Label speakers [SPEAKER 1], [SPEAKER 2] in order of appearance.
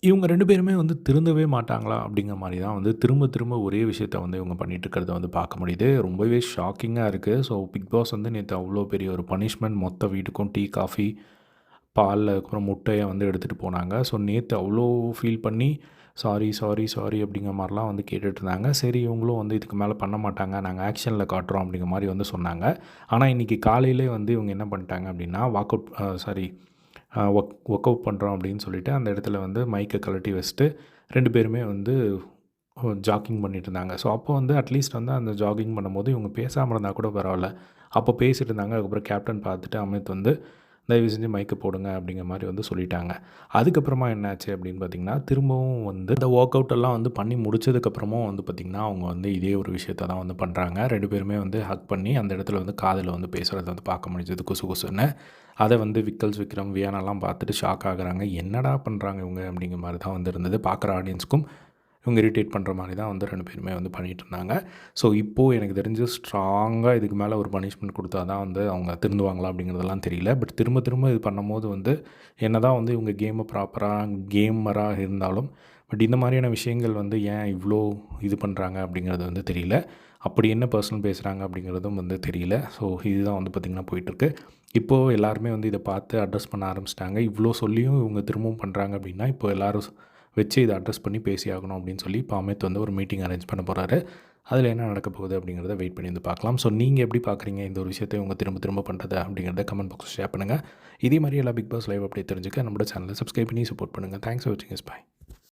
[SPEAKER 1] இவங்க 2 பேருமே வந்து திருந்தவே மாட்டாங்களா? அப்படிங்கிற மாரி தான் வந்து திரும்ப திரும்ப ஒரே விஷயத்த வந்து இவங்க பண்ணிட்டு இருக்கிறத வந்து பார்க்க முடியுது. ரொம்பவே ஷாக்கிங்கா இருக்கு. ஸோ பிக் பாஸ் வந்து நேத்து அவ்ளோ பெரிய ஒரு பனிஷ்மென்ட் மொத்த வீட்டுக்கும் டீ, காஃபி, பால் அதுக்கப்புறம் முட்டைய வந்து எடுத்துட்டு போனாங்க. ஸோ நேத்து அவ்ளோ ஃபீல் பண்ணி சாரி, சாரி, சாரி அப்படிங்கிற மாரிலாம் வந்து கேட்டுட்டு இருந்தாங்க. சரி இவங்களும் வந்து இதுக்கு மேல பண்ண மாட்டாங்க. நாங்க ஆக்ஷன்ல காட்டுறோம் அப்படிங்கிற மாரி வந்து சொன்னாங்க. ஆனா இன்னைக்கு காலையிலே வந்து இவங்க என்ன பண்ணிட்டாங்க அப்படின்னா, walk out sorry work out பண்ணுறோம் அப்படின்னு சொல்லிட்டு அந்த இடத்துல வந்து மைக்கை கழட்டி வச்சுட்டு 2 பேருமே வந்து ஜாக்கிங் பண்ணிட்டு இருந்தாங்க. ஸோ அப்போ வந்து அட்லீஸ்ட் வந்து அந்த ஜாகிங் பண்ணும்போது இவங்க பேசாம இருந்தால் கூட பரவாயில்ல. அப்போ பேசிட்டு இருந்தாங்க. அதுக்கப்புறம் கேப்டன் பார்த்துட்டு அமித் வந்து தயவு செஞ்சு மைக்க போடுங்க அப்படிங்கிற மாரி வந்து சொல்லிட்டாங்க. அதுக்கப்புறமா என்னாச்சு அப்படின்னு பார்த்தீங்கன்னா, திரும்பவும் வந்து இந்த ஒர்க் அவுட் எல்லாம் வந்து பண்ணி முடிச்சதுக்கப்புறமும் வந்து பார்த்தீங்கன்னா, அவங்க வந்து இதே ஒரு விஷயத்த தான் வந்து பண்றாங்க. 2 பேருமே வந்து ஹக் பண்ணி அந்த இடத்துல வந்து காதுல வந்து பேசுறத வந்து பார்க்க முடிஞ்சது குசு குசுன்னு. அத வந்து விக்கல்ஸ், விக்ரம், வியானாலாம் பார்த்துட்டு ஷாக் ஆகுறாங்க. என்னடா பண்றாங்க இவங்க? அப்படிங்கிற மாரி தான் வந்து இருந்தது. பார்க்குற ஆடியன்ஸ்க்கும் இவங்க இரிட்டேட் பண்ணுற மாரி தான் வந்து 2 பேருமே வந்து பண்ணிட்டுருந்தாங்க. ஸோ இப்போது எனக்கு தெரிஞ்சு ஸ்ட்ராங்கா இதுக்கு மேலே ஒரு பனிஷ்மென்ட் குடுத்தா தான் வந்து அவங்க திருந்துவாங்களா அப்படிங்கிறதெல்லாம் தெரியல. பட் திரும்ப திரும்ப இது பண்ணும்போது வந்து என்னதான் வந்து இவங்க கேமை ப்ராப்பரா கேமரா இருந்தாலும், பட் இந்த மாதிரியான விஷயங்கள் வந்து ஏன் இவ்வளோ இது பண்ணுறாங்க அப்படிங்கிறது வந்து தெரியல. அப்படி என்ன பர்சனல் பேசுகிறாங்க அப்படிங்கிறதும் வந்து தெரியல. ஸோ இதுதான் வந்து பார்த்திங்கன்னா போயிட்டுருக்கு. இப்போது எல்லாருமே வந்து இத பார்த்து அட்ரஸ் பண்ண ஆரம்பிச்சுட்டாங்க. இவ்வளோ சொல்லியும் இவங்க திரும்பவும் பண்ணுறாங்க அப்படின்னா, இப்போ எல்லாரும் வச்சு இதை அட்ரஸ் பண்ணி பேசி ஆகணும் அப்படின்னு சொல்லி இப்போ அமித் வந்து ஒரு மீட்டிங் அரேஞ்ச் பண்ண போகிறாரு. அதில் என்ன நடக்க போகுது அப்படிங்கிறத வெயிட் பண்ணி வந்து பார்க்கலாம். ஸோ நீங்கள் எப்படி பார்க்குறீங்க இந்த ஒரு விஷயத்தை இவங்க திரும்ப திரும்ப பண்ணுறத அப்படிங்கிறத கமெண்ட் பாக்ஸில் ஷேர் பண்ணுங்கள். இதே மாதிரி எல்லா பிக் பாஸ் லைவ் அப்படி தெரிஞ்சுக்க நம்மளோட சேனலை சப்ஸ்கிரைப் பண்ணி சப்போர்ட் பண்ணுங்கள். தேங்க்ஸ் ஃபார் வாட்சிங். பை.